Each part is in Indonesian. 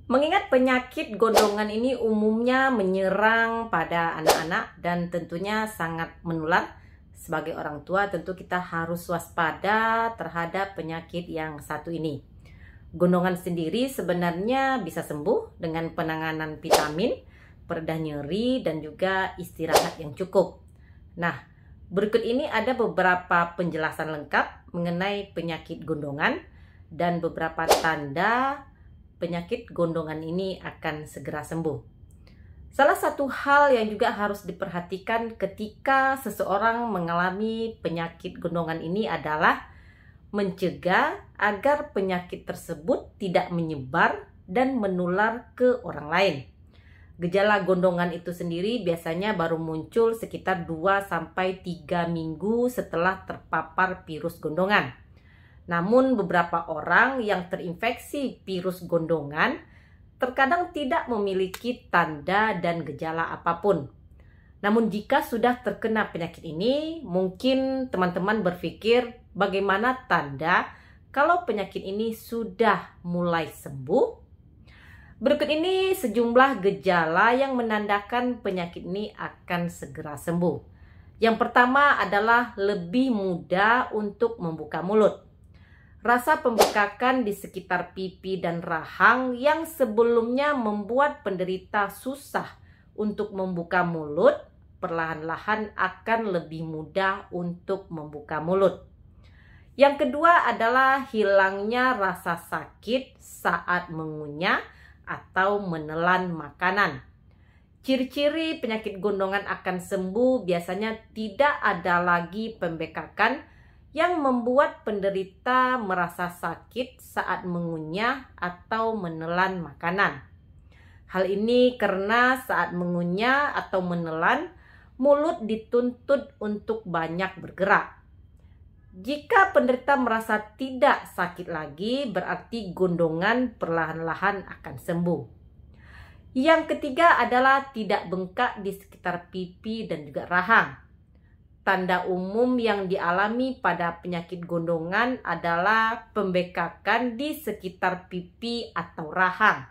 Mengingat penyakit gondongan ini umumnya menyerang pada anak-anak dan tentunya sangat menular, sebagai orang tua tentu kita harus waspada terhadap penyakit yang satu ini. Gondongan sendiri sebenarnya bisa sembuh dengan penanganan vitamin, pereda nyeri, dan juga istirahat yang cukup. Nah, berikut ini ada beberapa penjelasan lengkap mengenai penyakit gondongan dan beberapa tanda penyakit gondongan ini akan segera sembuh. Salah satu hal yang juga harus diperhatikan ketika seseorang mengalami penyakit gondongan ini adalah mencegah agar penyakit tersebut tidak menyebar dan menular ke orang lain. Gejala gondongan itu sendiri biasanya baru muncul sekitar 2-3 minggu setelah terpapar virus gondongan. Namun beberapa orang yang terinfeksi virus gondongan terkadang tidak memiliki tanda dan gejala apapun. Namun jika sudah terkena penyakit ini, mungkin teman-teman berpikir bagaimana tanda kalau penyakit ini sudah mulai sembuh? Berikut ini sejumlah gejala yang menandakan penyakit ini akan segera sembuh. Yang pertama adalah lebih mudah untuk membuka mulut. Rasa pembekakan di sekitar pipi dan rahang yang sebelumnya membuat penderita susah untuk membuka mulut, perlahan-lahan akan lebih mudah untuk membuka mulut. Yang kedua adalah hilangnya rasa sakit saat mengunyah atau menelan makanan. Ciri-ciri penyakit gondongan akan sembuh biasanya tidak ada lagi pembekakan yang membuat penderita merasa sakit saat mengunyah atau menelan makanan. Hal ini karena saat mengunyah atau menelan, mulut dituntut untuk banyak bergerak. Jika penderita merasa tidak sakit lagi, berarti gondongan perlahan-lahan akan sembuh. Yang ketiga adalah tidak bengkak di sekitar pipi dan juga rahang. Tanda umum yang dialami pada penyakit gondongan adalah pembekakan di sekitar pipi atau rahang.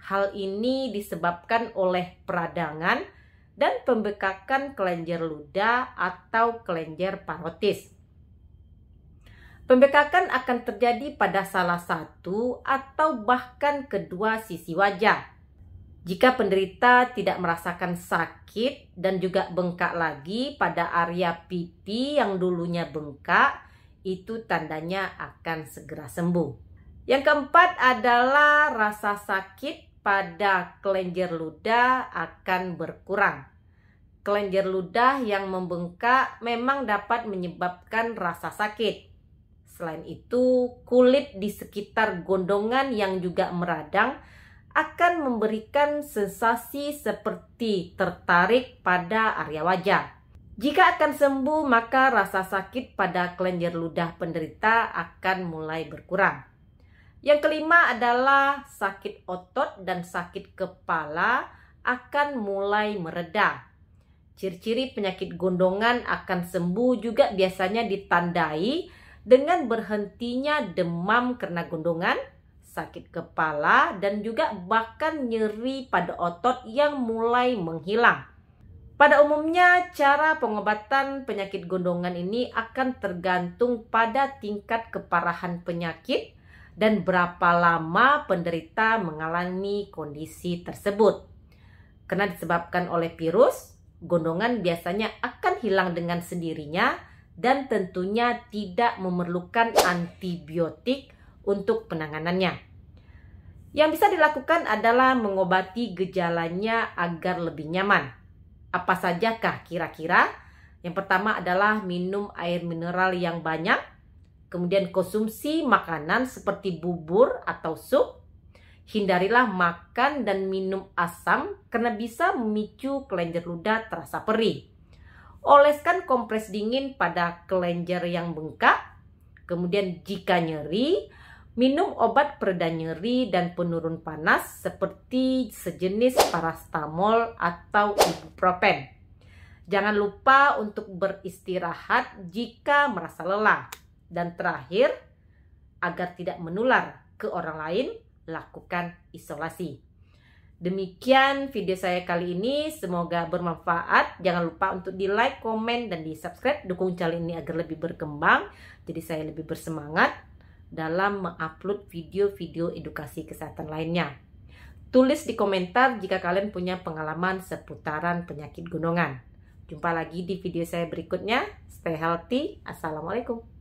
Hal ini disebabkan oleh peradangan dan pembekakan kelenjar ludah atau kelenjar parotis. Pembekakan akan terjadi pada salah satu atau bahkan kedua sisi wajah. Jika penderita tidak merasakan sakit dan juga bengkak lagi pada area pipi yang dulunya bengkak, itu tandanya akan segera sembuh. Yang keempat adalah rasa sakit pada kelenjar ludah akan berkurang. Kelenjar ludah yang membengkak memang dapat menyebabkan rasa sakit. Selain itu, kulit di sekitar gondongan yang juga meradang akan memberikan sensasi seperti tertarik pada area wajah. Jika akan sembuh, maka rasa sakit pada kelenjar ludah penderita akan mulai berkurang. Yang kelima adalah sakit otot dan sakit kepala akan mulai mereda. Ciri-ciri penyakit gondongan akan sembuh juga biasanya ditandai dengan berhentinya demam karena gondongan, sakit kepala, dan juga bahkan nyeri pada otot yang mulai menghilang. Pada umumnya, cara pengobatan penyakit gondongan ini akan tergantung pada tingkat keparahan penyakit dan berapa lama penderita mengalami kondisi tersebut. Karena disebabkan oleh virus, gondongan biasanya akan hilang dengan sendirinya dan tentunya tidak memerlukan antibiotik untuk penanganannya. Yang bisa dilakukan adalah mengobati gejalanya agar lebih nyaman. Apa sajakah kira-kira? Yang pertama adalah minum air mineral yang banyak, kemudian konsumsi makanan seperti bubur atau sup. Hindarilah makan dan minum asam karena bisa memicu kelenjar ludah terasa perih. Oleskan kompres dingin pada kelenjar yang bengkak. Kemudian jika nyeri, minum obat pereda nyeri dan penurun panas seperti sejenis paracetamol atau ibuprofen. Jangan lupa untuk beristirahat jika merasa lelah. Dan terakhir, agar tidak menular ke orang lain, lakukan isolasi. Demikian video saya kali ini, semoga bermanfaat. Jangan lupa untuk di like, komen, dan di subscribe. Dukung channel ini agar lebih berkembang, jadi saya lebih bersemangat dalam mengupload video-video edukasi kesehatan lainnya. Tulis di komentar jika kalian punya pengalaman seputaran penyakit gunungan. Jumpa lagi di video saya berikutnya. Stay healthy. Assalamualaikum.